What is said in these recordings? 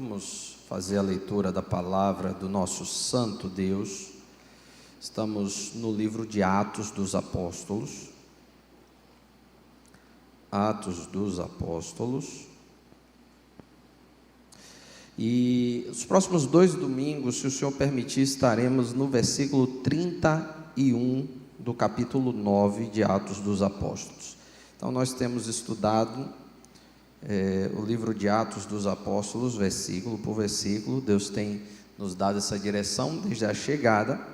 Vamos fazer a leitura da palavra do nosso Santo Deus. Estamos no livro de Atos dos Apóstolos. Atos dos Apóstolos. E os próximos 2 domingos, se o Senhor permitir, estaremos no versículo 31 do capítulo 9 de Atos dos Apóstolos. Então nós temos estudado o livro de Atos dos Apóstolos, versículo por versículo. Deus tem nos dado essa direção desde a chegada,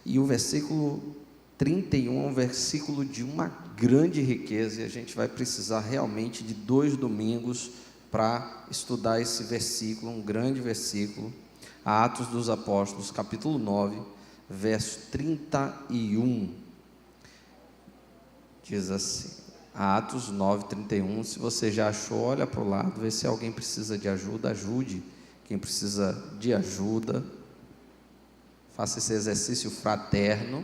e o versículo 31 é um versículo de uma grande riqueza, e a gente vai precisar realmente de 2 domingos para estudar esse versículo, um grande versículo. Atos dos Apóstolos, capítulo 9, verso 31, diz assim, Atos 9, 31, se você já achou, olha para o lado, vê se alguém precisa de ajuda, ajude quem precisa de ajuda, faça esse exercício fraterno,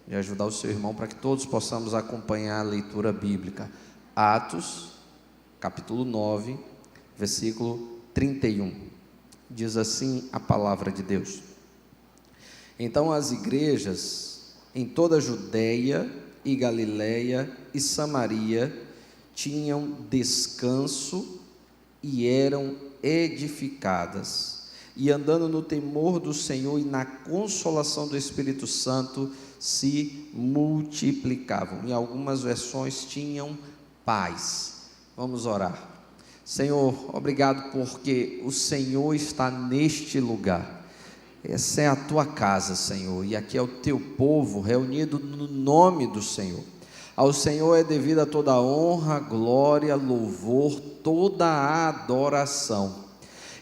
de ajudar o seu irmão, para que todos possamos acompanhar a leitura bíblica. Atos, capítulo 9, versículo 31, diz assim a palavra de Deus: Então as igrejas em toda a Judeia e Galileia e Samaria tinham descanso e eram edificadas, e andando no temor do Senhor e na consolação do Espírito Santo se multiplicavam. Em algumas versões tinham paz. Vamos orar. Senhor, obrigado porque o Senhor está neste lugar. Essa é a tua casa, Senhor, e aqui é o teu povo reunido no nome do Senhor. Ao Senhor é devida toda a honra, glória, louvor, toda a adoração.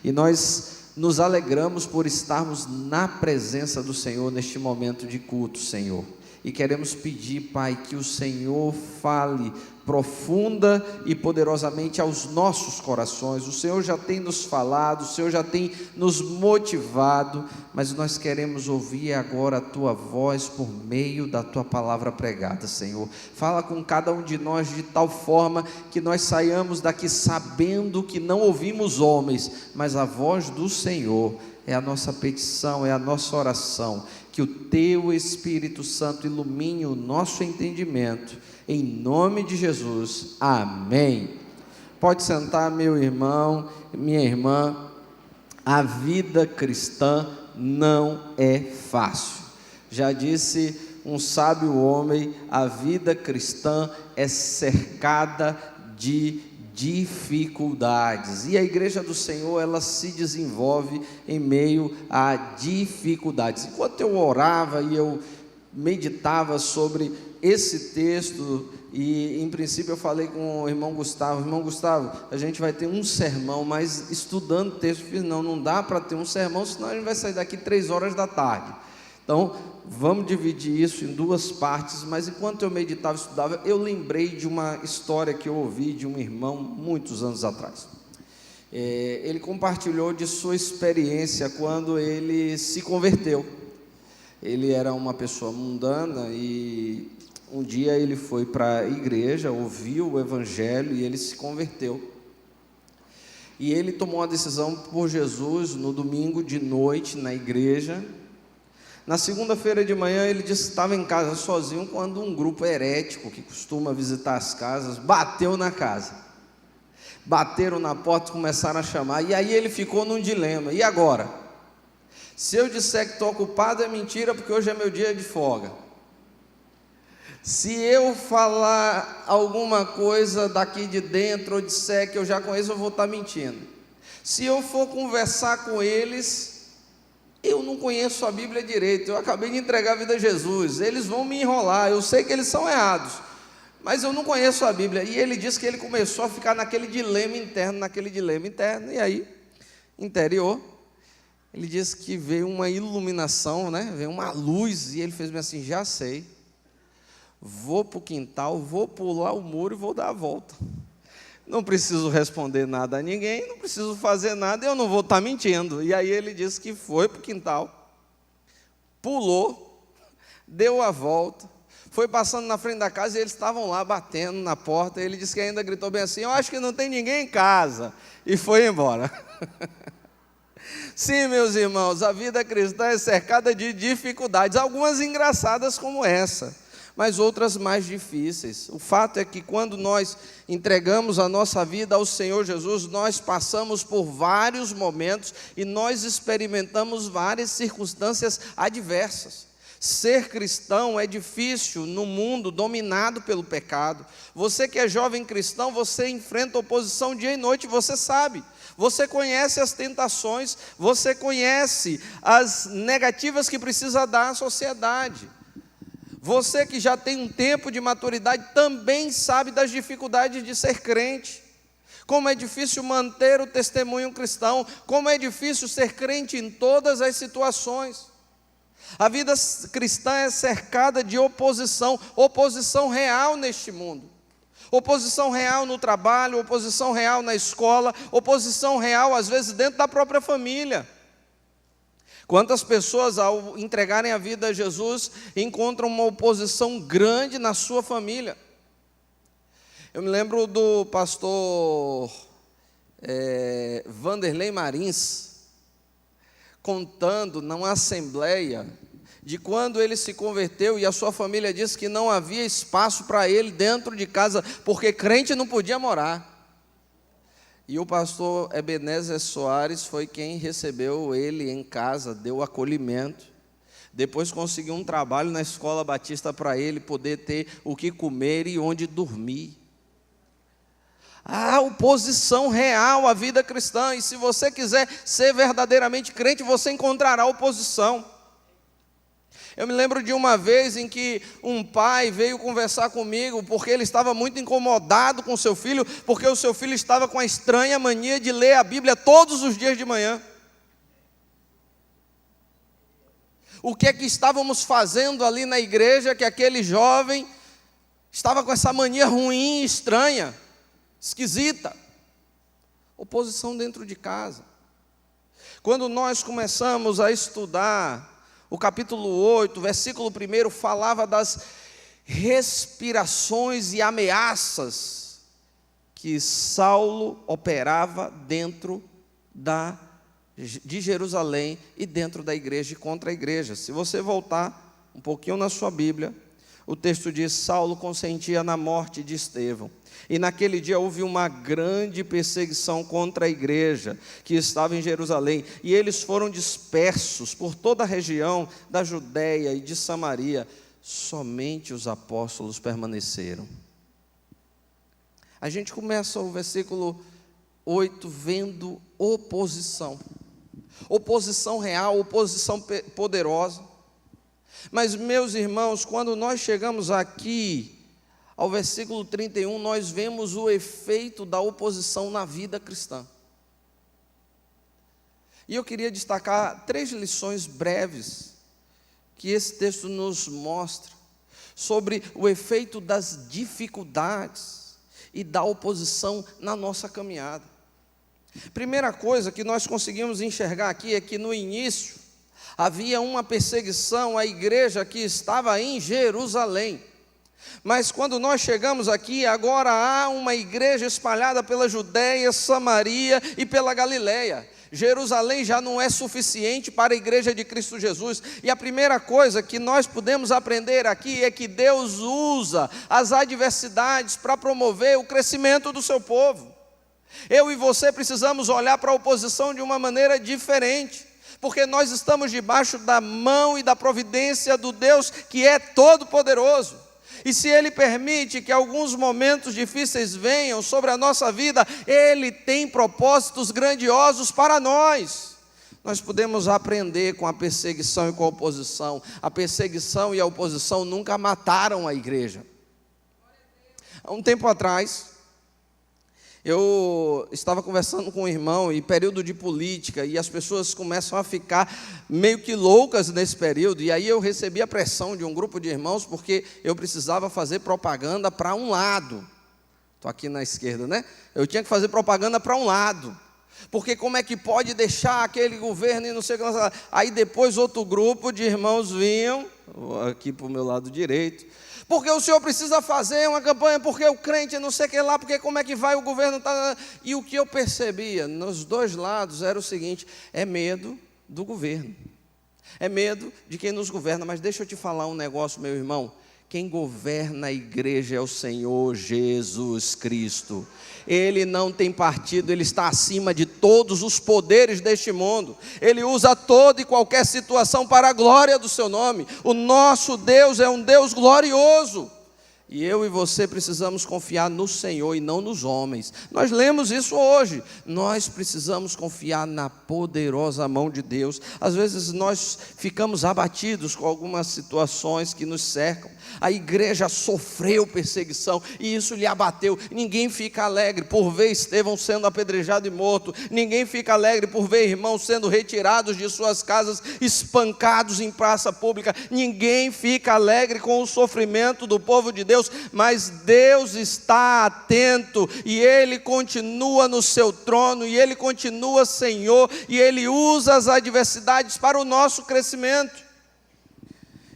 E nós nos alegramos por estarmos na presença do Senhor neste momento de culto, Senhor. E queremos pedir, Pai, que o Senhor fale profunda e poderosamente aos nossos corações. O Senhor já tem nos falado, o Senhor já tem nos motivado, mas nós queremos ouvir agora a Tua voz por meio da Tua palavra pregada, Senhor. Fala com cada um de nós de tal forma que nós saiamos daqui sabendo que não ouvimos homens, mas a voz do Senhor. É a nossa petição, é a nossa oração, que o Teu Espírito Santo ilumine o nosso entendimento, em nome de Jesus, amém. Pode sentar, meu irmão, minha irmã. A vida cristã não é fácil. Já disse um sábio homem, a vida cristã é cercada de dificuldades, e a igreja do Senhor, ela se desenvolve em meio a dificuldades. Enquanto eu orava e eu meditava sobre esse texto, e em princípio eu falei com o irmão Gustavo, a gente vai ter um sermão, mas estudando o texto, eu fiz, não dá para ter um sermão, senão a gente vai sair daqui 3 horas da tarde. Então, vamos dividir isso em 2 partes, mas enquanto eu meditava e estudava, eu lembrei de uma história que eu ouvi de um irmão, muitos anos atrás. Ele compartilhou de sua experiência quando ele se converteu. Ele era uma pessoa mundana e um dia ele foi para a igreja, ouviu o evangelho e ele se converteu. E ele tomou uma decisão por Jesus no domingo de noite na igreja. Na segunda-feira de manhã ele disse que estava em casa sozinho quando um grupo herético que costuma visitar as casas bateu na casa. Bateram na porta e começaram a chamar, e aí ele ficou num dilema: e agora? Se eu disser que estou ocupado é mentira, porque hoje é meu dia de folga. Se eu falar alguma coisa daqui de dentro ou disser que eu já conheço, eu vou estar mentindo. Se eu for conversar com eles, eu não conheço a Bíblia direito, eu acabei de entregar a vida a Jesus, eles vão me enrolar, eu sei que eles são errados, mas eu não conheço a Bíblia. E ele disse que ele começou a ficar naquele dilema interno, e aí, interior, ele disse que veio uma iluminação, veio uma luz, e ele fez assim: já sei, vou para o quintal, vou pular o muro e vou dar a volta. Não preciso responder nada a ninguém, não preciso fazer nada, eu não vou estar mentindo. E aí ele disse que foi para o quintal, pulou, deu a volta, foi passando na frente da casa e eles estavam lá batendo na porta. Ele disse que ainda gritou bem assim: eu acho que não tem ninguém em casa, e foi embora. Sim, meus irmãos, a vida cristã é cercada de dificuldades, algumas engraçadas como essa, mas outras mais difíceis. O fato é que quando nós entregamos a nossa vida ao Senhor Jesus, nós passamos por vários momentos e nós experimentamos várias circunstâncias adversas. Ser cristão é difícil no mundo dominado pelo pecado. Você que é jovem cristão, você enfrenta oposição dia e noite, você sabe. Você conhece as tentações, você conhece as negativas que precisa dar à sociedade. Você que já tem um tempo de maturidade também sabe das dificuldades de ser crente. Como é difícil manter o testemunho cristão, como é difícil ser crente em todas as situações. A vida cristã é cercada de oposição, oposição real neste mundo. Oposição real no trabalho, oposição real na escola, oposição real às vezes dentro da própria família. Quantas pessoas ao entregarem a vida a Jesus encontram uma oposição grande na sua família? Eu me lembro do pastor Vanderlei Marins contando numa assembleia de quando ele se converteu e a sua família disse que não havia espaço para ele dentro de casa, porque crente não podia morar. E o pastor Ebenezer Soares foi quem recebeu ele em casa, deu acolhimento, depois conseguiu um trabalho na escola batista para ele poder ter o que comer e onde dormir. A oposição real à vida cristã, e se você quiser ser verdadeiramente crente, você encontrará oposição. Eu me lembro de uma vez em que um pai veio conversar comigo, porque ele estava muito incomodado com seu filho, porque o seu filho estava com a estranha mania de ler a Bíblia todos os dias de manhã. O que é que estávamos fazendo ali na igreja, que aquele jovem estava com essa mania ruim, estranha, esquisita? Oposição dentro de casa. Quando nós começamos a estudar o capítulo 8, versículo 1, falava das respirações e ameaças que Saulo operava dentro de Jerusalém e dentro da igreja e contra a igreja. Se você voltar um pouquinho na sua Bíblia, o texto diz: Saulo consentia na morte de Estevão. E naquele dia houve uma grande perseguição contra a igreja que estava em Jerusalém, e eles foram dispersos por toda a região da Judéia e de Samaria. Somente os apóstolos permaneceram. A gente começa o versículo 8 vendo oposição. Oposição real, oposição poderosa. Mas, meus irmãos, quando nós chegamos aqui ao versículo 31, nós vemos o efeito da oposição na vida cristã. E eu queria destacar 3 lições breves que esse texto nos mostra sobre o efeito das dificuldades e da oposição na nossa caminhada. Primeira coisa que nós conseguimos enxergar aqui é que no início havia uma perseguição à igreja que estava em Jerusalém. Mas quando nós chegamos aqui, agora há uma igreja espalhada pela Judéia, Samaria e pela Galileia. Jerusalém já não é suficiente para a igreja de Cristo Jesus. E a primeira coisa que nós podemos aprender aqui é que Deus usa as adversidades para promover o crescimento do seu povo. Eu e você precisamos olhar para a oposição de uma maneira diferente, porque nós estamos debaixo da mão e da providência do Deus que é todo-poderoso. E se Ele permite que alguns momentos difíceis venham sobre a nossa vida, Ele tem propósitos grandiosos para nós. Nós podemos aprender com a perseguição e com a oposição. A perseguição e a oposição nunca mataram a igreja. Há um tempo atrás, eu estava conversando com um irmão em período de política, e as pessoas começam a ficar meio que loucas nesse período, e aí eu recebi a pressão de um grupo de irmãos, porque eu precisava fazer propaganda para um lado. Estou aqui na esquerda, né? Eu tinha que fazer propaganda para um lado, porque como é que pode deixar aquele governo e não sei o que. Aí depois outro grupo de irmãos vinham, aqui para o meu lado direito, Porque o senhor precisa fazer uma campanha, porque o crente não sei o que lá, porque como é que vai, o governo está... E o que eu percebia nos dois lados era o seguinte: é medo do governo, é medo de quem nos governa. Mas deixa eu te falar um negócio, meu irmão: quem governa a igreja é o Senhor Jesus Cristo. Ele não tem partido, Ele está acima de todos os poderes deste mundo. Ele usa toda e qualquer situação para a glória do seu nome. O nosso Deus é um Deus glorioso. E eu e você precisamos confiar no Senhor e não nos homens. Nós lemos isso hoje. Nós precisamos confiar na poderosa mão de Deus. Às vezes nós ficamos abatidos com algumas situações que nos cercam. A igreja sofreu perseguição e isso lhe abateu. Ninguém fica alegre por ver Estevão sendo apedrejado e morto. Ninguém fica alegre por ver irmãos sendo retirados de suas casas, espancados em praça pública. Ninguém fica alegre com o sofrimento do povo de Deus. Mas Deus está atento e Ele continua no seu trono, e Ele continua Senhor, e Ele usa as adversidades para o nosso crescimento.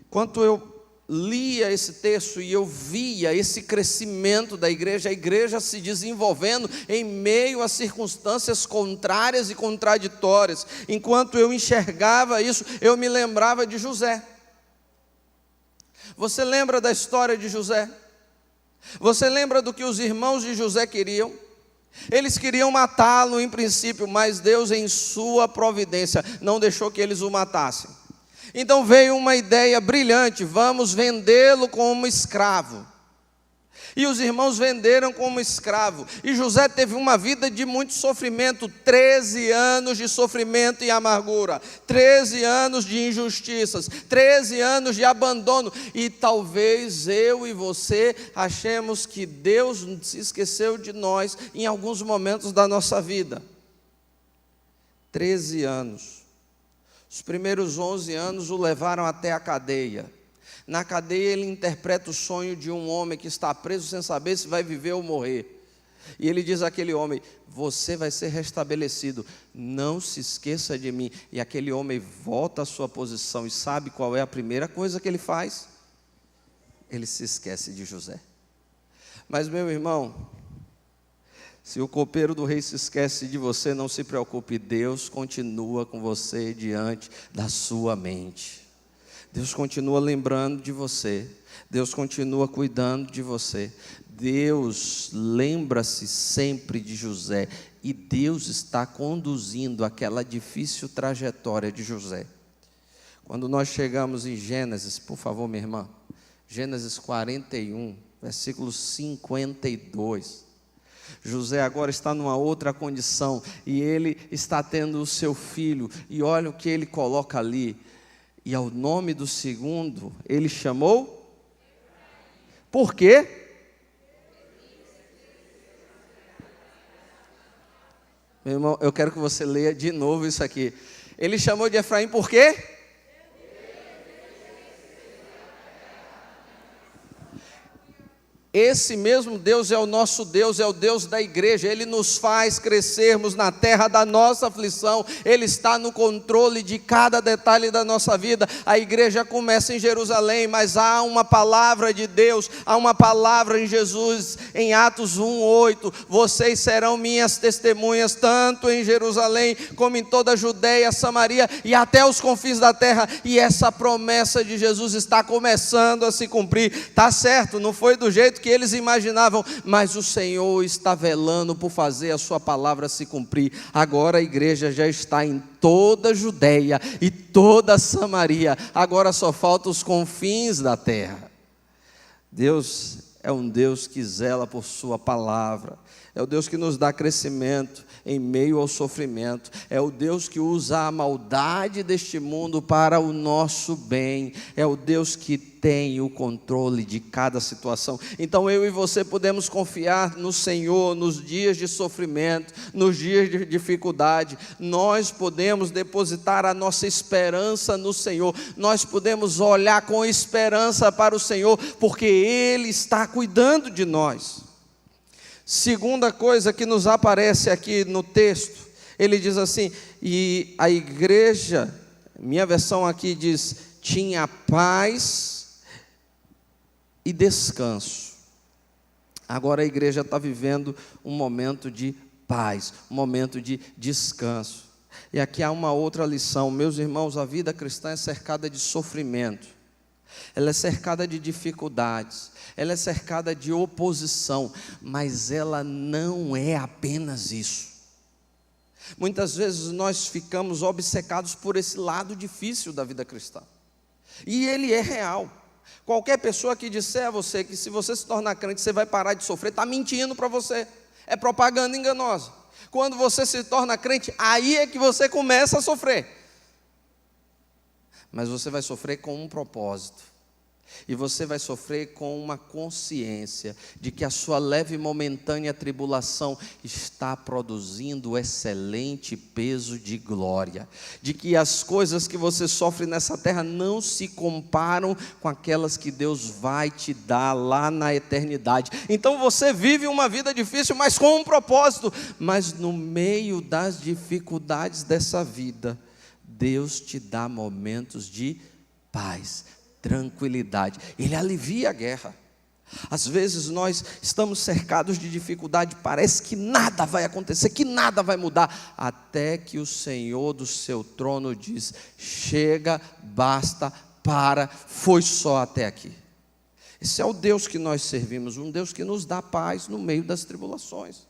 Enquanto eu lia esse texto e eu via esse crescimento da igreja, a igreja se desenvolvendo em meio a circunstâncias contrárias e contraditórias, enquanto eu enxergava isso, eu me lembrava de José. Você lembra da história de José? Você lembra do que os irmãos de José queriam? Eles queriam matá-lo em princípio, mas Deus, em sua providência, não deixou que eles o matassem. Então veio uma ideia brilhante: vamos vendê-lo como escravo. E os irmãos venderam como escravo. E José teve uma vida de muito sofrimento, 13 anos de sofrimento e amargura, 13 anos de injustiças, 13 anos de abandono. E talvez eu e você achemos que Deus se esqueceu de nós em alguns momentos da nossa vida. 13 anos. Os primeiros 11 anos o levaram até a cadeia. Na cadeia ele interpreta o sonho de um homem que está preso sem saber se vai viver ou morrer. E ele diz àquele homem: você vai ser restabelecido, não se esqueça de mim. E aquele homem volta à sua posição, e sabe qual é a primeira coisa que ele faz? Ele se esquece de José. Mas meu irmão, se o copeiro do rei se esquece de você, não se preocupe, Deus continua com você diante da sua mente. Deus continua lembrando de você, Deus continua cuidando de você. Deus lembra-se sempre de José, e Deus está conduzindo aquela difícil trajetória de José. Quando nós chegamos em Gênesis, por favor, minha irmã, Gênesis 41, versículo 52. José agora está numa outra condição, e ele está tendo o seu filho, e olha o que ele coloca ali. E ao nome do segundo, ele chamou? Por quê? Meu irmão, eu quero que você leia de novo isso aqui. Ele chamou de Efraim por quê? Esse mesmo Deus é o nosso Deus, é o Deus da igreja. Ele nos faz crescermos na terra da nossa aflição. Ele está no controle de cada detalhe da nossa vida. A igreja começa em Jerusalém, mas há uma palavra de Deus, há uma palavra em Jesus, em Atos 1:8. Vocês serão minhas testemunhas, tanto em Jerusalém, como em toda a Judeia, Samaria e até os confins da terra. E essa promessa de Jesus está começando a se cumprir. Tá certo, não foi do jeito que eles imaginavam, mas o Senhor está velando por fazer a sua palavra se cumprir. Agora a igreja já está em toda a Judeia e toda a Samaria, agora só faltam os confins da terra. Deus é um Deus que zela por sua palavra, é o Deus que nos dá crescimento em meio ao sofrimento, é o Deus que usa a maldade deste mundo para o nosso bem, é o Deus que tem o controle de cada situação. Então eu e você podemos confiar no Senhor nos dias de sofrimento, nos dias de dificuldade. Nós podemos depositar a nossa esperança no Senhor, nós podemos olhar com esperança para o Senhor, porque Ele está cuidando de nós. Segunda coisa que nos aparece aqui no texto, ele diz assim: e a igreja, minha versão aqui diz, tinha paz e descanso. Agora a igreja está vivendo um momento de paz, um momento de descanso. E aqui há uma outra lição, meus irmãos, a vida cristã é cercada de sofrimento, ela é cercada de dificuldades, ela é cercada de oposição, mas ela não é apenas isso. Muitas vezes nós ficamos obcecados por esse lado difícil da vida cristã, e ele é real. Qualquer pessoa que disser a você que se você se tornar crente você vai parar de sofrer, está mentindo para você, é propaganda enganosa. Quando você se torna crente, aí é que você começa a sofrer, mas você vai sofrer com um propósito. E você vai sofrer com uma consciência de que a sua leve e momentânea tribulação está produzindo excelente peso de glória, de que as coisas que você sofre nessa terra não se comparam com aquelas que Deus vai te dar lá na eternidade. Então você vive uma vida difícil, mas com um propósito. Mas no meio das dificuldades dessa vida, Deus te dá momentos de paz, tranquilidade, Ele alivia a guerra. Às vezes nós estamos cercados de dificuldade, parece que nada vai acontecer, que nada vai mudar, até que o Senhor do seu trono diz: chega, basta, para, foi só até aqui. Esse é o Deus que nós servimos, um Deus que nos dá paz no meio das tribulações.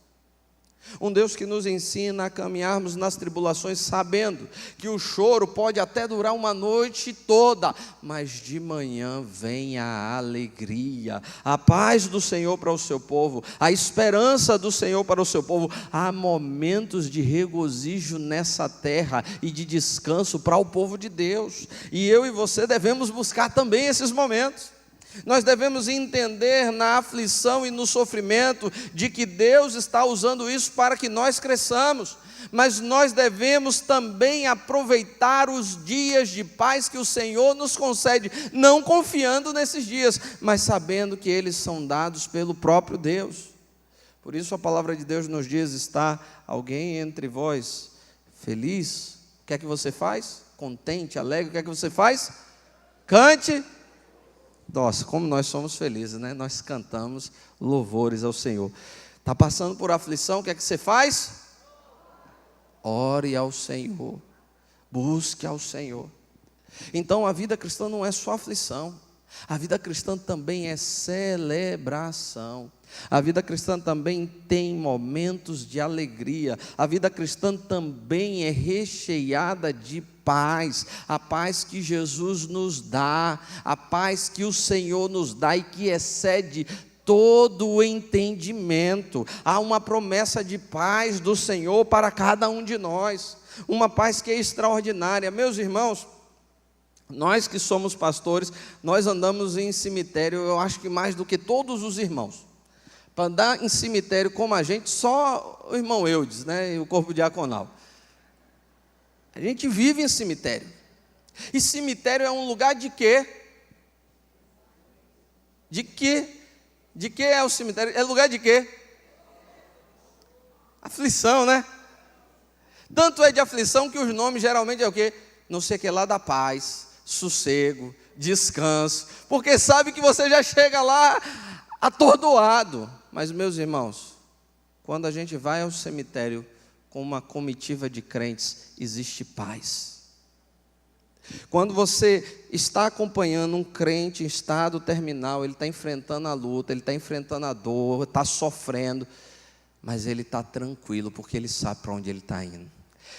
Um Deus que nos ensina a caminharmos nas tribulações, sabendo que o choro pode até durar uma noite toda, mas de manhã vem a alegria, a paz do Senhor para o seu povo, a esperança do Senhor para o seu povo. Há momentos de regozijo nessa terra e de descanso para o povo de Deus, e eu e você devemos buscar também esses momentos. Nós devemos entender na aflição e no sofrimento de que Deus está usando isso para que nós cresçamos, mas nós devemos também aproveitar os dias de paz que o Senhor nos concede, não confiando nesses dias, mas sabendo que eles são dados pelo próprio Deus. Por isso a palavra de Deus nos diz: está alguém entre vós feliz? O que é que você faz? Contente, alegre, o que é que você faz? Cante. Nossa, como nós somos felizes, né? Nós cantamos louvores ao Senhor. Está passando por aflição, o que é que você faz? Ore ao Senhor, busque ao Senhor. Então a vida cristã não é só aflição, a vida cristã também é celebração. A vida cristã também tem momentos de alegria. A vida cristã também é recheada de paz, a paz que Jesus nos dá, a paz que o Senhor nos dá e que excede todo o entendimento. Há uma promessa de paz do Senhor para cada um de nós, uma paz que é extraordinária. Meus irmãos, nós que somos pastores, nós andamos em cemitério, eu acho que mais do que todos os irmãos. Para andar em cemitério como a gente, só o irmão Eudes, né, e o corpo diaconal. A gente vive em cemitério. E cemitério é um lugar de quê? De quê? De que é o cemitério? É lugar de quê? Aflição, né? Tanto é de aflição que os nomes geralmente é o quê? Não sei o que lá da paz, sossego, descanso. Porque sabe que você já chega lá atordoado. Mas, meus irmãos, quando a gente vai ao cemitério com uma comitiva de crentes, existe paz. Quando você está acompanhando um crente em estado terminal, ele está enfrentando a luta, ele está enfrentando a dor, está sofrendo, mas ele está tranquilo, porque ele sabe para onde ele está indo.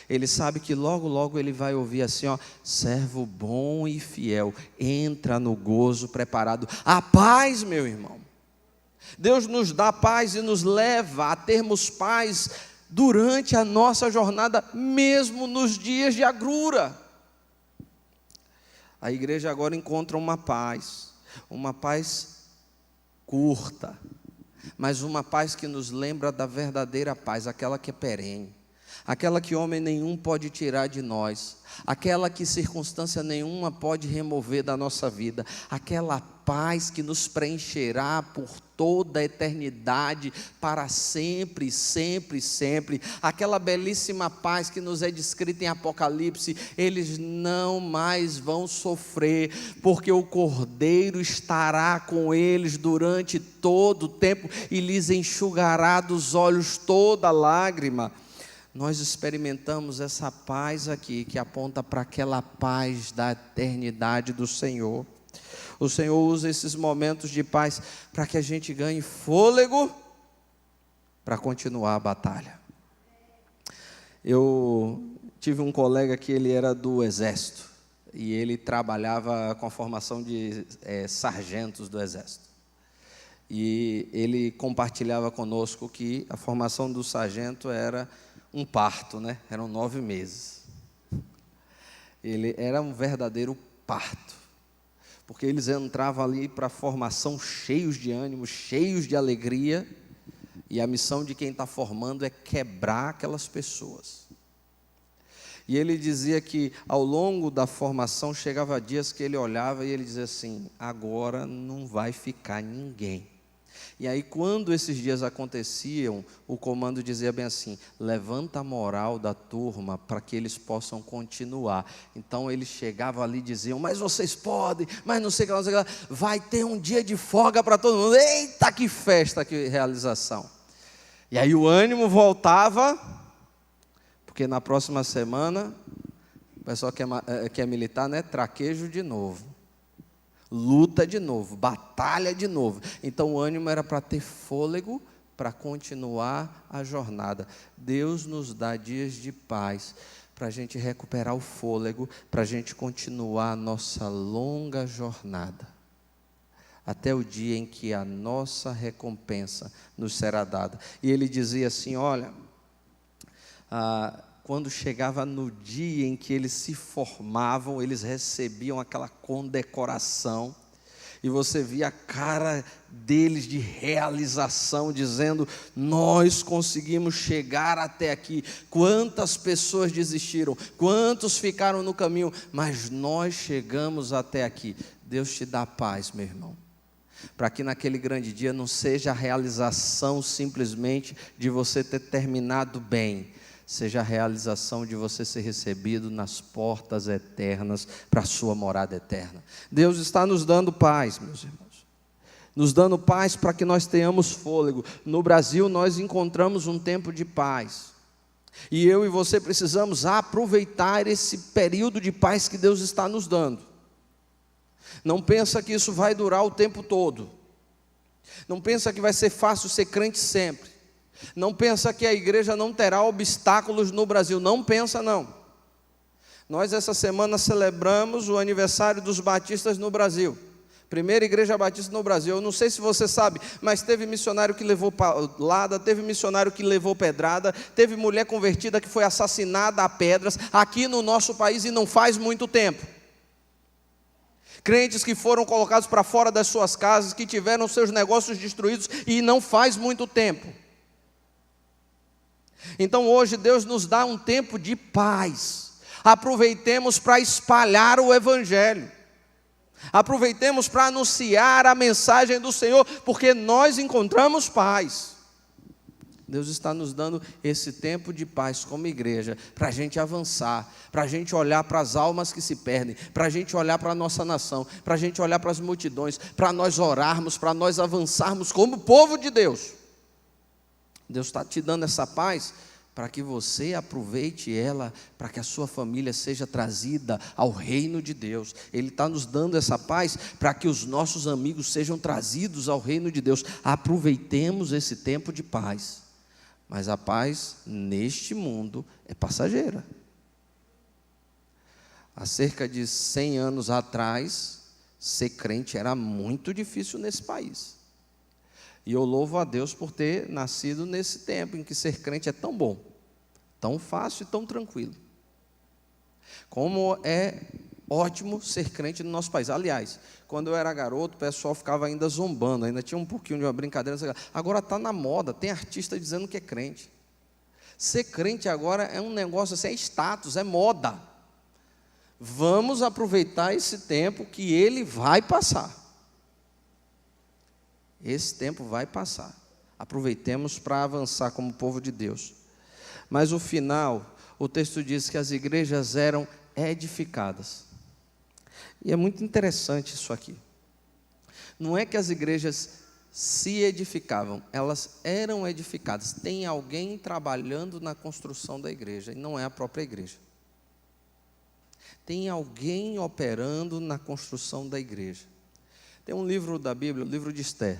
Ele sabe que logo, logo ele vai ouvir assim, ó: servo bom e fiel, entra no gozo preparado. A paz, meu irmão. Deus nos dá paz e nos leva a termos paz durante a nossa jornada, mesmo nos dias de agrura. A igreja agora encontra uma paz curta, mas uma paz que nos lembra da verdadeira paz, aquela que é perene, aquela que homem nenhum pode tirar de nós, aquela que circunstância nenhuma pode remover da nossa vida, aquela paz que nos preencherá por toda a eternidade, para sempre, sempre, sempre, aquela belíssima paz que nos é descrita em Apocalipse. Eles não mais vão sofrer, porque o Cordeiro estará com eles durante todo o tempo e lhes enxugará dos olhos toda lágrima. Nós experimentamos essa paz aqui, que aponta para aquela paz da eternidade do Senhor. O Senhor usa esses momentos de paz para que a gente ganhe fôlego para continuar a batalha. Eu tive um colega que ele era do Exército, e ele trabalhava com a formação de sargentos do Exército. E ele compartilhava conosco que a formação do sargento era um parto, né? Eram 9 meses. Ele era um verdadeiro parto, porque eles entravam ali para a formação cheios de ânimo, cheios de alegria, e a missão de quem está formando é quebrar aquelas pessoas. E ele dizia que ao longo da formação chegava dias que ele olhava e ele dizia assim: agora não vai ficar ninguém. E aí, quando esses dias aconteciam, o comando dizia bem assim: levanta a moral da turma para que eles possam continuar. Então eles chegavam ali e diziam: mas vocês podem, mas não sei o que lá, não sei o que lá. Vai ter um dia de folga para todo mundo. Eita, que festa, que realização. E aí o ânimo voltava, porque na próxima semana, o pessoal que é militar, né, traquejo de novo. Luta de novo, batalha de novo. Então o ânimo era para ter fôlego, para continuar a jornada. Deus nos dá dias de paz, para a gente recuperar o fôlego, para a gente continuar a nossa longa jornada, até o dia em que a nossa recompensa nos será dada. E ele dizia assim: olha, quando chegava no dia em que eles se formavam, eles recebiam aquela condecoração, e você via a cara deles de realização, dizendo: nós conseguimos chegar até aqui. Quantas pessoas desistiram, quantos ficaram no caminho, mas nós chegamos até aqui. Deus te dá paz, meu irmão, para que naquele grande dia não seja a realização simplesmente de você ter terminado bem, seja a realização de você ser recebido nas portas eternas, para a sua morada eterna. Deus está nos dando paz, meus irmãos, nos dando paz para que nós tenhamos fôlego. No Brasil nós encontramos um tempo de paz, e eu e você precisamos aproveitar esse período de paz que Deus está nos dando. Não pensa que isso vai durar o tempo todo, não pensa que vai ser fácil ser crente sempre, não pensa que a igreja não terá obstáculos no Brasil, não pensa não. Nós essa semana celebramos o aniversário dos batistas no Brasil, primeira igreja batista no Brasil. Eu não sei se você sabe, mas teve missionário que levou paulada, teve missionário que levou pedrada, teve mulher convertida que foi assassinada a pedras aqui no nosso país, e não faz muito tempo. Crentes que foram colocados para fora das suas casas, que tiveram seus negócios destruídos, e não faz muito tempo. Então hoje Deus nos dá um tempo de paz. Aproveitemos para espalhar o Evangelho, aproveitemos para anunciar a mensagem do Senhor, porque nós encontramos paz. Deus está nos dando esse tempo de paz como igreja, para a gente avançar, para a gente olhar para as almas que se perdem, para a gente olhar para a nossa nação, para a gente olhar para as multidões, para nós orarmos, para nós avançarmos como povo de Deus. Deus está te dando essa paz para que você aproveite ela, para que a sua família seja trazida ao reino de Deus. Ele está nos dando essa paz para que os nossos amigos sejam trazidos ao reino de Deus. Aproveitemos esse tempo de paz. Mas a paz neste mundo é passageira. Há cerca de 100 anos atrás, ser crente era muito difícil nesse país. E eu louvo a Deus por ter nascido nesse tempo em que ser crente é tão bom, tão fácil e tão tranquilo. Como é ótimo ser crente no nosso país. Aliás, quando eu era garoto, o pessoal ficava ainda zombando, ainda tinha um pouquinho de uma brincadeira. Agora está na moda, tem artista dizendo que é crente. Ser crente agora é um negócio assim, é status, é moda. Vamos aproveitar esse tempo que ele vai passar. Esse tempo vai passar. Aproveitemos para avançar como povo de Deus. Mas o final, o texto diz que as igrejas eram edificadas. E é muito interessante isso aqui. Não é que as igrejas se edificavam, elas eram edificadas. Tem alguém trabalhando na construção da igreja, e não é a própria igreja. Tem alguém operando na construção da igreja. Tem um livro da Bíblia, o livro de Esther.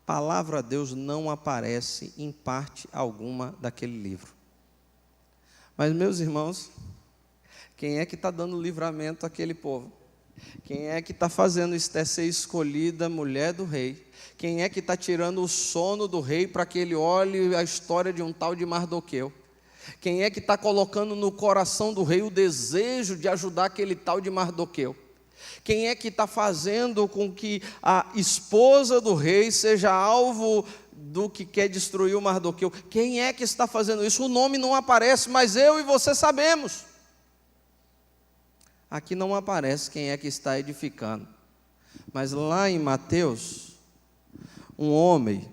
Palavra de Deus não aparece em parte alguma daquele livro. Mas, meus irmãos, quem é que está dando livramento àquele povo? Quem é que está fazendo Esther ser escolhida mulher do rei? Quem é que está tirando o sono do rei para que ele olhe a história de um tal de Mardoqueu? Quem é que está colocando no coração do rei o desejo de ajudar aquele tal de Mardoqueu? Quem é que está fazendo com que a esposa do rei seja alvo do que quer destruir o Mardoqueu? Quem é que está fazendo isso? O nome não aparece, mas eu e você sabemos. Aqui não aparece quem é que está edificando. Mas lá em Mateus, um homem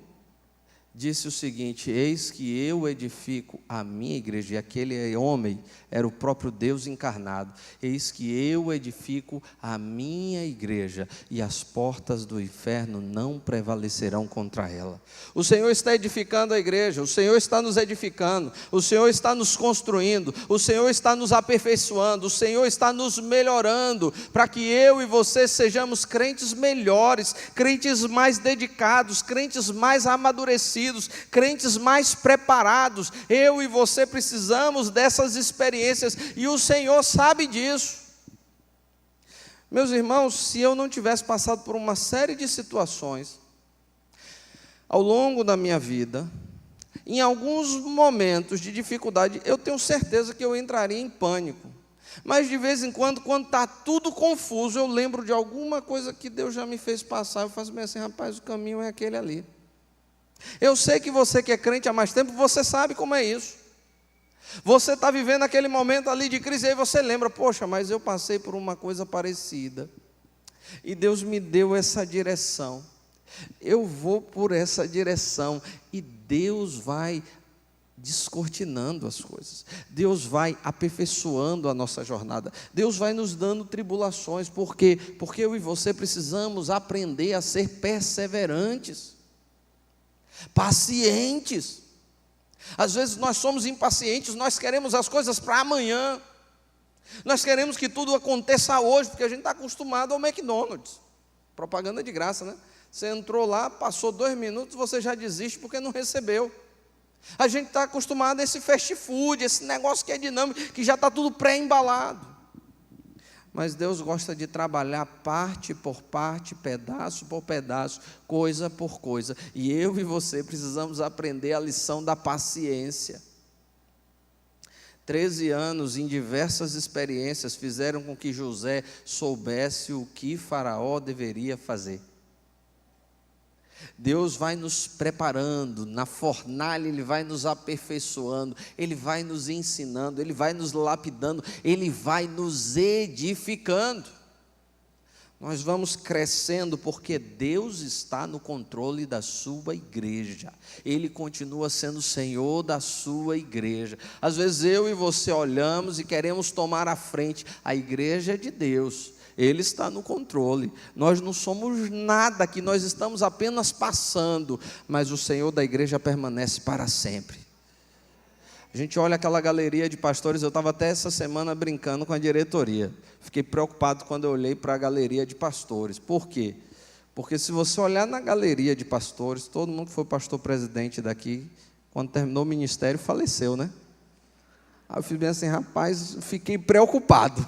disse o seguinte: eis que eu edifico a minha igreja. E aquele homem era o próprio Deus encarnado. Eis que eu edifico a minha igreja, e as portas do inferno não prevalecerão contra ela. O Senhor está edificando a igreja, o Senhor está nos edificando, o Senhor está nos construindo, o Senhor está nos aperfeiçoando, o Senhor está nos melhorando, para que eu e você sejamos crentes melhores, crentes mais dedicados, crentes mais amadurecidos, crentes mais preparados. Eu e você precisamos dessas experiências, e o Senhor sabe disso. Meus irmãos, se eu não tivesse passado por uma série de situações ao longo da minha vida, em alguns momentos de dificuldade, eu tenho certeza que eu entraria em pânico. Mas de vez em quando está tudo confuso, eu lembro de alguma coisa que Deus já me fez passar, eu faço bem assim: rapaz, o caminho é aquele ali. Eu sei que você que é crente há mais tempo, você sabe como é isso. Você está vivendo aquele momento ali de crise, e aí você lembra: poxa, mas eu passei por uma coisa parecida, e Deus me deu essa direção, eu vou por essa direção, e Deus vai descortinando as coisas, Deus vai aperfeiçoando a nossa jornada, Deus vai nos dando tribulações. Por quê? Porque eu e você precisamos aprender a ser perseverantes, pacientes. Às vezes nós somos impacientes, nós queremos as coisas para amanhã, nós queremos que tudo aconteça hoje, porque a gente está acostumado ao McDonald's, propaganda de graça, né? Você entrou lá, passou 2 minutos, você já desiste porque não recebeu. A gente está acostumado a esse fast food, esse negócio que é dinâmico, que já está tudo pré-embalado. Mas Deus gosta de trabalhar parte por parte, pedaço por pedaço, coisa por coisa. E eu e você precisamos aprender a lição da paciência. 13 anos em diversas experiências fizeram com que José soubesse o que Faraó deveria fazer. Deus vai nos preparando, na fornalha Ele vai nos aperfeiçoando, Ele vai nos ensinando, Ele vai nos lapidando, Ele vai nos edificando. Nós vamos crescendo porque Deus está no controle da sua igreja, Ele continua sendo o Senhor da sua igreja. Às vezes eu e você olhamos e queremos tomar a frente, a igreja é de Deus, Ele está no controle, nós não somos nada aqui, nós estamos apenas passando, mas o Senhor da igreja permanece para sempre. A gente olha aquela galeria de pastores, eu estava até essa semana brincando com a diretoria, fiquei preocupado quando eu olhei para a galeria de pastores. Por quê? Porque se você olhar na galeria de pastores, todo mundo que foi pastor presidente daqui, quando terminou o ministério, faleceu, né? Aí eu fiz bem assim: rapaz, fiquei preocupado.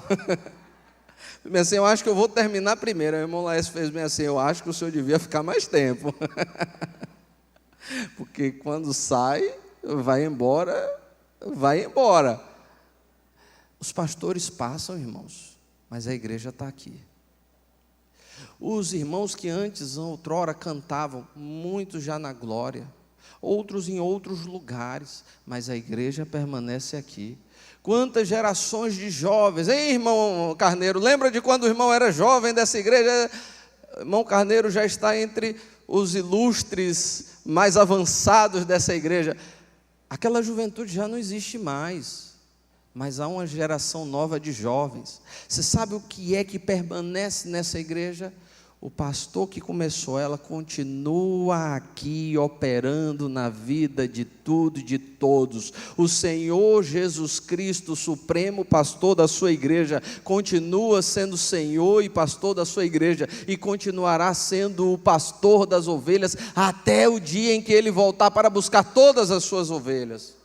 Bem assim, eu acho que eu vou terminar primeiro. O irmão Laércio fez bem assim: eu acho que o senhor devia ficar mais tempo. Porque quando sai, vai embora. Os pastores passam, irmãos, mas a igreja está aqui. Os irmãos que antes, outrora, cantavam, muitos já na glória, outros em outros lugares, mas a igreja permanece aqui. Quantas gerações de jovens, hein, irmão Carneiro? Lembra de quando o irmão era jovem dessa igreja? Irmão Carneiro já está entre os ilustres mais avançados dessa igreja. Aquela juventude já não existe mais, mas há uma geração nova de jovens. Você sabe o que é que permanece nessa igreja? O pastor que começou ela continua aqui operando na vida de tudo e de todos. O Senhor Jesus Cristo, supremo pastor da sua igreja, continua sendo Senhor e pastor da sua igreja e continuará sendo o pastor das ovelhas até o dia em que Ele voltar para buscar todas as suas ovelhas.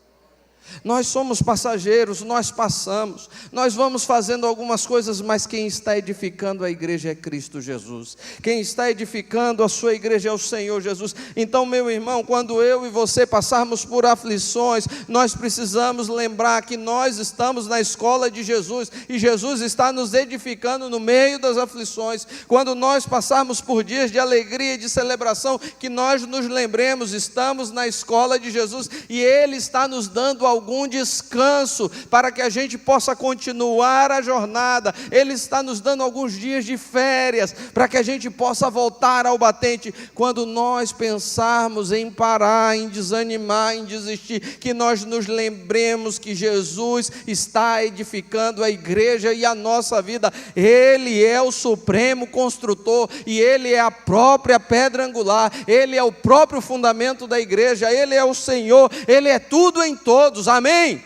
Nós somos passageiros, nós passamos, nós vamos fazendo algumas coisas, mas quem está edificando a igreja é Cristo Jesus. Quem está edificando a sua igreja é o Senhor Jesus. Então, meu irmão, quando eu e você passarmos por aflições, nós precisamos lembrar que nós estamos na escola de Jesus e Jesus está nos edificando no meio das aflições. Quando nós passarmos por dias de alegria e de celebração, que nós nos lembremos, estamos na escola de Jesus e Ele está nos dando algum descanso para que a gente possa continuar a jornada. Ele está nos dando alguns dias de férias para que a gente possa voltar ao batente. Quando nós pensarmos em parar, em desanimar, em desistir, que nós nos lembremos que Jesus está edificando a igreja e a nossa vida. Ele é o supremo construtor e Ele é a própria pedra angular, Ele é o próprio fundamento da igreja, Ele é o Senhor, Ele é tudo em todos. Amém?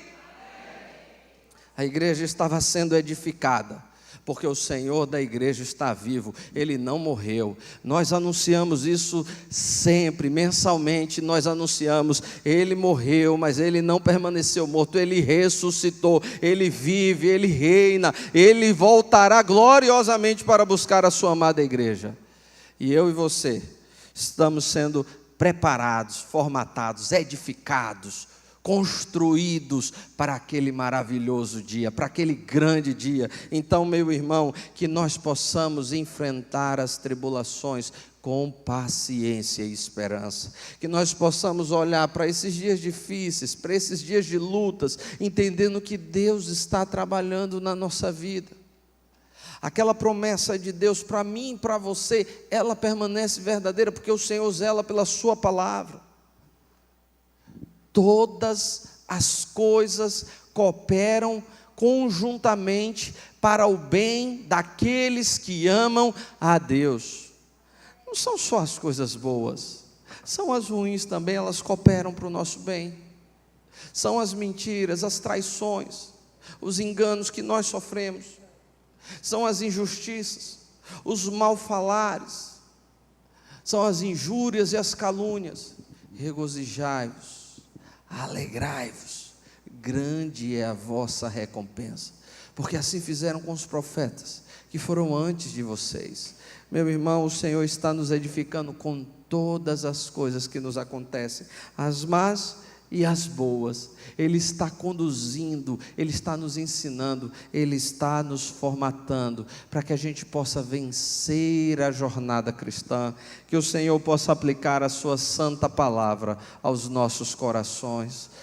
A igreja estava sendo edificada, porque o Senhor da igreja está vivo, Ele não morreu. Nós anunciamos isso sempre, mensalmente nós anunciamos, Ele morreu, mas Ele não permaneceu morto, Ele ressuscitou, Ele vive, Ele reina, Ele voltará gloriosamente para buscar a sua amada igreja. E eu e você estamos sendo preparados, formatados, edificados, construídos para aquele maravilhoso dia, para aquele grande dia. Então, meu irmão, que nós possamos enfrentar as tribulações com paciência e esperança, que nós possamos olhar para esses dias difíceis, para esses dias de lutas, entendendo que Deus está trabalhando na nossa vida. Aquela promessa de Deus para mim e para você, ela permanece verdadeira, porque o Senhor zela pela sua palavra. Todas as coisas cooperam conjuntamente para o bem daqueles que amam a Deus. Não são só as coisas boas, são as ruins também, elas cooperam para o nosso bem. São as mentiras, as traições, os enganos que nós sofremos, são as injustiças, os mal-falares, são as injúrias e as calúnias. Regozijai-vos, alegrai-vos, grande é a vossa recompensa, porque assim fizeram com os profetas que foram antes de vocês. Meu irmão, o Senhor está nos edificando com todas as coisas que nos acontecem, as más e as boas. Ele está conduzindo, Ele está nos ensinando, Ele está nos formatando, para que a gente possa vencer a jornada cristã, que o Senhor possa aplicar a sua santa palavra aos nossos corações.